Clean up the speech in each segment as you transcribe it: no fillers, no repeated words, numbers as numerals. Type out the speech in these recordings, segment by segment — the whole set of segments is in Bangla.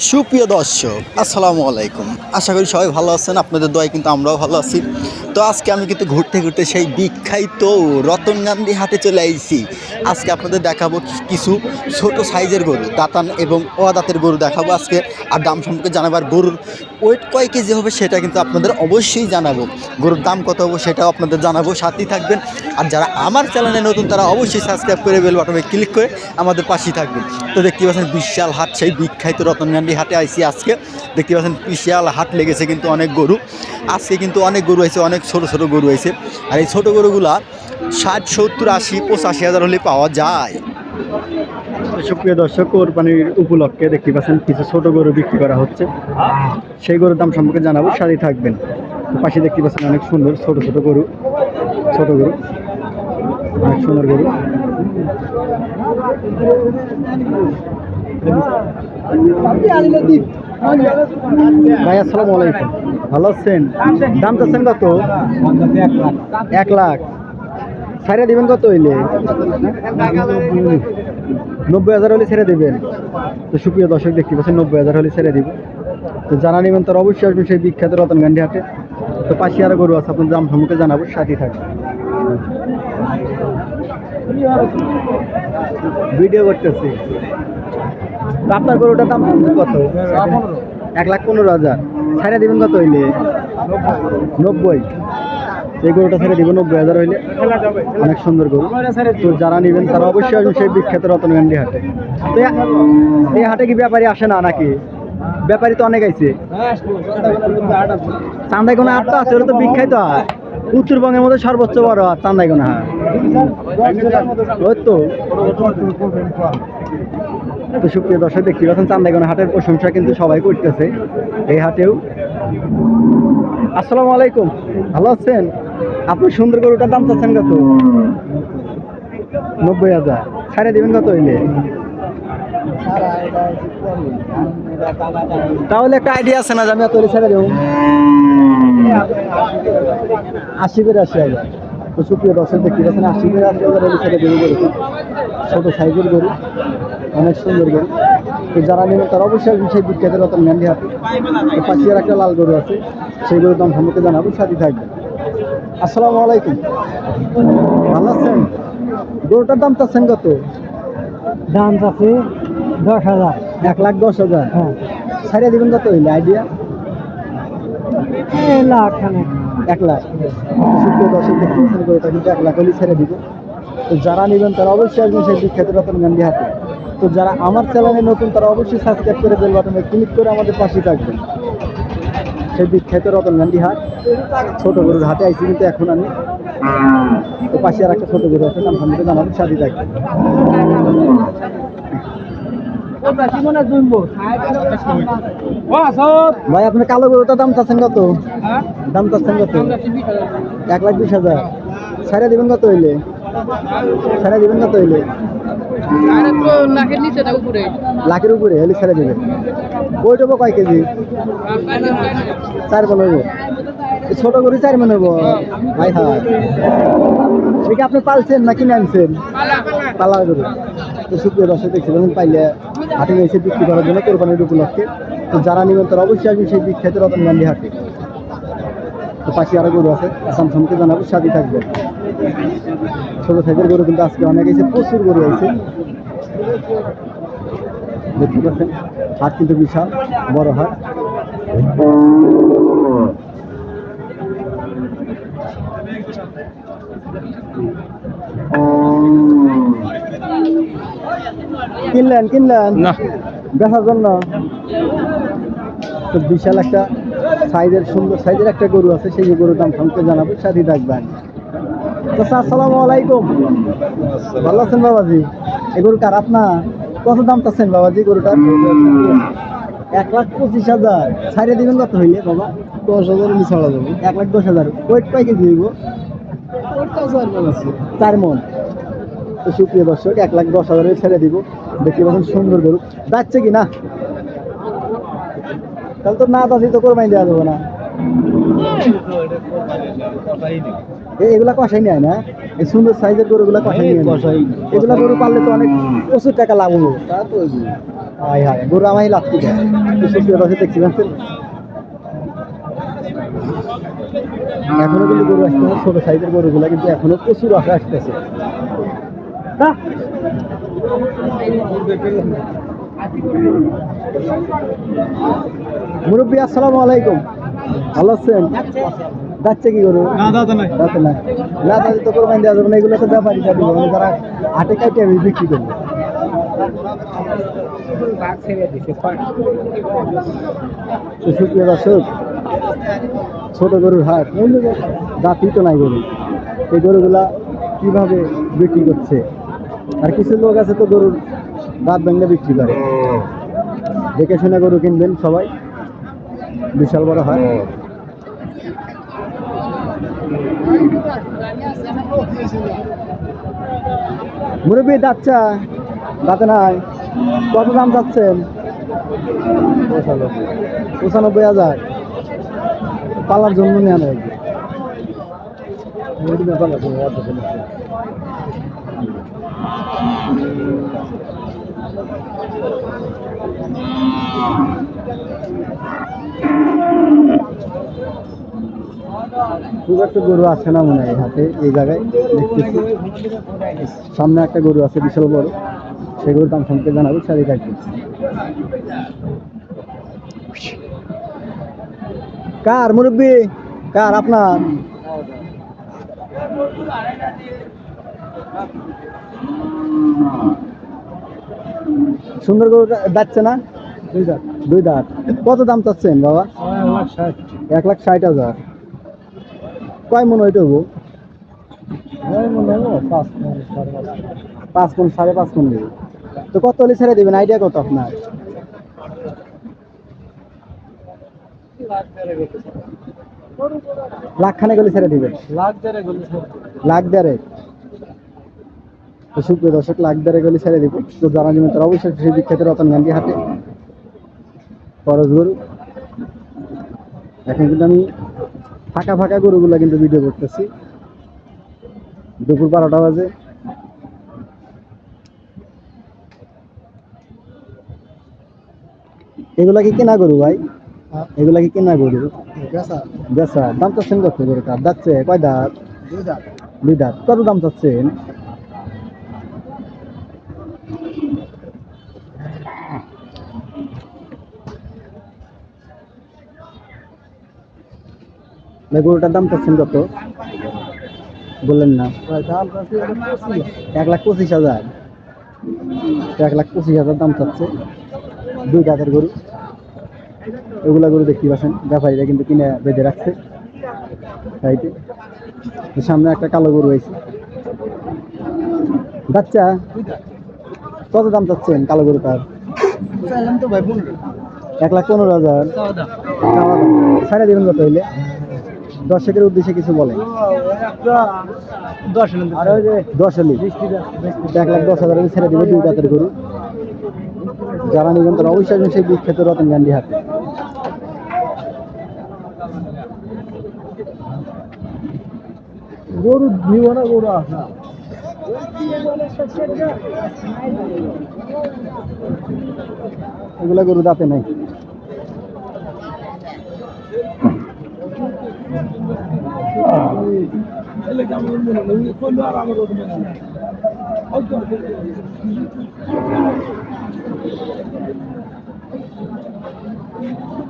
সুপ্রিয় দর্শক আসসালামু আলাইকুম। আশা করি সবাই ভালো আছেন, আপনাদের দোয়ায় কিন্তু আমরাও ভালো আছি। তো আজকে আমি কিন্তু ঘুরতে ঘুরতে সেই বিখ্যাত রতনগান্ধী হাটে চলে আইছি। আজকে আপনাদের দেখাবো কিছু ছোট সাইজের গরু, দাতান এবং অদাতের গরু দেখাবো আজকে। আর দাম সম্পর্কে জানাবার, গরুর ওয়েট কয় কেজি হবে সেটা কিন্তু আপনাদের অবশ্যই জানাবো, গরুর দাম কত হবে সেটাও আপনাদের জানাবো, সাথেই থাকবেন। আর যারা আমার চ্যানেলে নতুন তারা অবশ্যই সাবস্ক্রাইব করে বেল বাটনে ক্লিক করে আমাদের পাশেই থাকবেন। তো দেখতে পাচ্ছেন বিশাল হাট, সেই বিখ্যাত রতনগান্ধী হাটে আইসি আজকে। দেখতে পাচ্ছেন বিশাল হাট লেগেছে, কিন্তু অনেক গরু আজকে, কিন্তু অনেক গরু হয়েছে, অনেক ছোট ছোট গরু হয়েছে। আর এই ছোটো গরুগুলা 60, 70, 80, 85 হাজার হলে পাওয়া যায়। সুপ্রিয় দর্শক, কোরবানির উপলক্ষে দেখতে পাচ্ছেন কিছু ছোট গরু বিক্রি করা হচ্ছে, সেই গরুর দাম সম্পর্কে জানাবো, সাথে থাকবেন। পাশে দেখতে পাচ্ছেন অনেক সুন্দর ছোট ছোট গরু, অনেক সুন্দর গরু। ভাই আসসালামু আলাইকুম, ভালো আছেন? দাম চাচ্ছেন কত? 1 লাখ। ছাড়া দিবেন কত হইলে? 90,000 হলে ছেড়ে দেবেন। তো সুপ্রিয় দর্শক দেখতে পাচ্ছেন 90,000 হলে ছেড়ে দিব। তো যারা নেবেন তারা অবশ্যই আসবেন সেই বিখ্যাত রতনগান্ধী হাটে। তো পাশে আরো গরু আছে, আপনার দাম সম্পর্কে জানাবো, সাথে থাকবে। ভিডিও করতেছি। আপনার গরুটার দাম কত? 1,15,000। ছাড়া দিবেন কত হইলে? 90। এই গরুটা ছেড়ে দিব 90,000 হইলে। অনেক সুন্দর গরু। তো যারা নেবেন তারা অবশ্যই আসবেন সেই বিখ্যাত রতনগান্ধী হাটে। তো এই হাটে কি ব্যাপারী আসে না নাকি? ব্যাপারী তো অনেক আইছে। চান্দাইগোনা হাট তো আছে, ওটা তো বিখ্যাত হাট, উত্তরবঙ্গের মধ্যে সর্বোচ্চ বড় হাট চান্দাইগোনা হাট। ওই তো। তো সুপ্রিয় দর্শক দেখতে পাচ্ছেন চান্দাইগোনা হাটের প্রশংসা কিন্তু সবাই করতেছে এই হাটেও। আসসালামু আলাইকুম, ভালো আছেন? আপনি সুন্দর গরুটার দাম চাচ্ছেন কত? 90,000। ছাড়ে দিবেন কত হইলে? তাহলে একটা আইডিয়া আছে না যে আমি এত ছেড়ে দেবো? 80,000। তো সুপ্রিয় দর্শক দেখতে পাচ্ছেন 80,000 ছেড়ে দেবো গরু, ছোট সাইজের গরু, অনেক সুন্দর গরু। তো যারা নেবেন তারা অবশ্যই সেই বিখ্যাত রতনগান্ধী হাটে। তো পাশে আর একটা লাল গরু আছে, সেই গরুর দাম সম্পর্কে জানাবো, সাথে থাকবে। আসসালামু আলাইকুম, ভালো আছেন? গরুটার দাম চাচ্ছেন কত? দাম আছে 10,000। 1,10,000। হ্যাঁ। ছাড়িয়ে দিবেন কত হইলে আইডিয়া? 1 লাখ খানে। 1 লাখ। সুপ্রিয় দর্শক দেখতেছেন গরুটা কিন্তু 1 লাখ হলে ছেড়ে দিব। তো যারা নেবেন তারা অবশ্যই আসবেন সেই বিখ্যাত রতনগান্ধী হাটে। তো যারা আমার চ্যানেলে নতুন তারা অবশ্যই সাবস্ক্রাইব করে বেল বাটনে ক্লিক করে আমাদের পাশে থাকবেন। সেই বিখ্যাত রতনগান্ধী হাট, ছোট গরুর হাটে আইছি কিন্তু এখন আমি। তো পাশে আর একটা ছোট গরু আছে, দাম সম্পর্কে জানাবো, সাথে থাকবেন। ভাই আপনি কালো গরুটার দাম চাচ্ছেন কত? দাম চাচ্ছেন কত? 1,20,000। ছাড়া দিবেন কত হইলে? লাখের উপরে হলে ছেড়ে দিবেন। ওইটা কয় কেজি? 4 মণ হইব। ছোট গরু 4 মণ হইব। ভাই হ্যাঁ, সেটা আপনি পালছেন না কিনে আনছেন? পালা গরু। তো সুপ্রিয় দর্শক দেখছিলেন পাইলে হাটে এসে বিক্রি করার জন্য কোরবানির উপলক্ষে। তো যারা নেবেন তারা অবশ্যই আসবেন সেই বিখ্যাত রতনগান্ধী হাটে। তো পাশে আরো গরু আছে, দাম সম্পর্কে জানাবো, সাথে থাকবে। ছোট সাইজের গরু কিন্তু আজকে অনেক এসে, প্রচুর গরু আছে দেখতে পাচ্ছেন। হাট কিন্তু বিশাল বড় হাট। কিনলেন না দেখার জন্য? তো বিশাল একটা সাইজের, সুন্দর সাইজের একটা গরু আছে, সেই গরুর দাম সম্পর্কে জানাবো, সাথে থাকবেন। আসসালামু আলাইকুম, ভালো আছেন বাবাজি? এই গরু কার আপনার? কত দাম চাচ্ছেন বাবাজি গরুটার? 1,25,000। ছাড়িয়ে দিবেন কত হইলে বাবা? 10,000 হলে ছাড়া যাবে। 1,10,000। ওয়েট কয় কেজি হইব? 4 মণ। তো সুপ্রিয় দর্শক 1,10,000 ছেড়ে দিব। দেখতে পাচ্ছেন সুন্দর গরু, যাচ্ছে কি না? তাহলে তো না দাদি তো কোরবানি দেওয়া যাবে না। এগুলা কষাই নেয় না? এই সুন্দর সাইজের গরুগুলা কষাই নিয়ে, এগুলা গরু পাললে তো অনেক প্রচুর টাকা লাভ হলো। হায় হায় গরু আমায় লাগতে দেয় সুপ্রিয় দর্শক দেখতে পাচ্ছেন এখনো কিন্তু গরু আসছে না, ছোট সাইজের গরুগুলা কিন্তু এখনো প্রচুর আশা আসতেছে। মুরব্বী আসসালামু আলাইকুম, ভালো আছেন? যাচ্ছে কি গরু? দাঁতে নাই না, দাঁতে তো কোরবানি দেওয়া যাবে না, এগুলো তো ব্যাপারী যাবে যারা হাটে কাটে আমি বিক্রি করবো। সুপ্রিয় দর্শক, ছোট গরুর হাট, দাঁতই তো নাই গরু, এই গরুগুলা কিভাবে বিক্রি করছে। আর কিছু লোক আছে তো গরুর দাঁত ভেঙে বিক্রি করে, দেখে শুনে গরু কিনবেন সবাই, বিশাল বড় হাট। মুরব্বী দাচ্চা দাঁতে নাই, কত দাম চাচ্ছেন? 95,000। পালার জন্য নেওয়া নেই, খুব একটা গরু আছে না মনে হয় হাতে এই জায়গায় দেখতেছি। সামনে একটা গরু আছে বিশাল বড়, সেই গরুর দাম সম্পর্কে জানাবো, সারি থাকবে। কার মুরব্বী? কার? আপনার? সুন্দর গরু যাচ্ছে না? দুই দাঁত। কত দাম চাচ্ছেন বাবা? 1,60,000। কয় মন ওইটা হবো? 5 মন, 5.5 মন দেবে। তো কত হলে ছেড়ে দেবেন, আইডিয়া কত আপনার? লাখখানে গেলে ছেড়ে দিবেন? লাখ দেড়েক। তো সুপ্রিয় দর্শক, লাখ দেড়েক গেলে ছেড়ে দিব। তো যারা নেবেন তারা অবশ্যই সেই বিখ্যাত রতনগান্ধী হাটে খরচ গরু। এখন কিন্তু আমি ফাঁকা ফাঁকা গরুগুলা কিন্তু ভিডিও করতেছি, দুপুর 12টা বাজে। এগুলা কি কেনা গরু ভাই? এগুলা কি কেনা গরু? বেচা। দাম চাচ্ছেন কত গরুটা? যাচ্ছে কয় দাঁত? দুই দাঁত। কত দাম চাচ্ছেন? গরুটার দাম চাচ্ছেন কত বললেন না? 1,25,000। 1,25,000 দাম চাচ্ছে, দুই দাঁতের গরু। এগুলা গরু দেখতে পাচ্ছেন ব্যাপারীরা কিন্তু কিনে বেঁধে রাখছে সাইডে। সামনে একটা কালো গরু হয়েছে বাচ্চা। কত দাম চাচ্ছেন কালো গরুটার? 1,15,000। ছাড়া দিবেন কত হইলে? দর্শকের উদ্দেশ্যে কিছু বলেন। 10 হলে 1,10,000 ছেড়ে দিবে, দুই দাঁতের গরু। যারা নেবেন তারা অবশ্যই সেই বিখ্যাত রতনগান্ধী হাটে। গরু নিব না, গরু আসা এগুলা গরু দাঁতে নাই।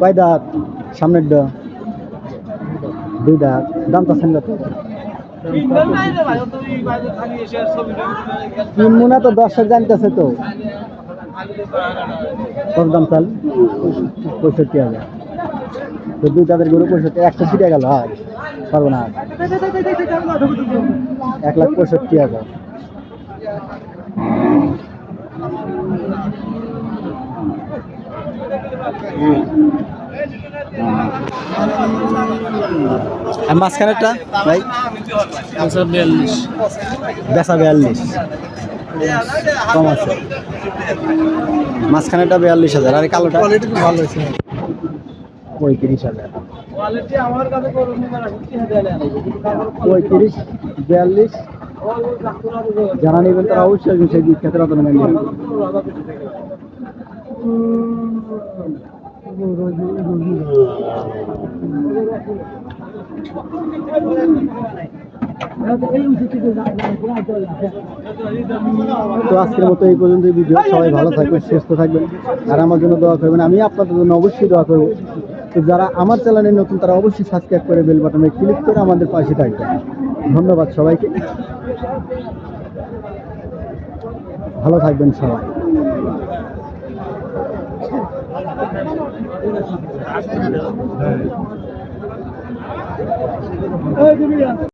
কয় দাঁত? সামনের ডা দুই দাঁত। দাম চাচ্ছেন কত? 3 মনে তো দর্শক জানতেছে তো। কত দাম চাল? 65,000। তো দুই দাঁতের গরু 65, 100 ছিটে গেল। আর পারবো না, 1,65,000। আর মাঝখানেরটা ভাই? বেচা 42, কম আছে। মাঝখানেরটা 42,000, আর কালোটা ভালো হয়েছে 35,000। 35, 42। যারা নেবেন তারা অবশ্যই সেই বিখ্যাত রতনগান্ধী। তো আজকের মতো এই পর্যন্ত ভিডিও, সবাই ভালো থাকবেন, সুস্থ থাকবেন, আর আমার জন্য দোয়া করবেন। আমি আপনাদের জন্য অবশ্যই দোয়া করবো। তো যারা আমার চ্যানেলে নতুন তারা অবশ্যই সাবস্ক্রাইব করে বেল বাটনে ক্লিক করে আমাদের পাশে থাকবেন। ধন্যবাদ সবাইকে, ভালো থাকবেন সবাই।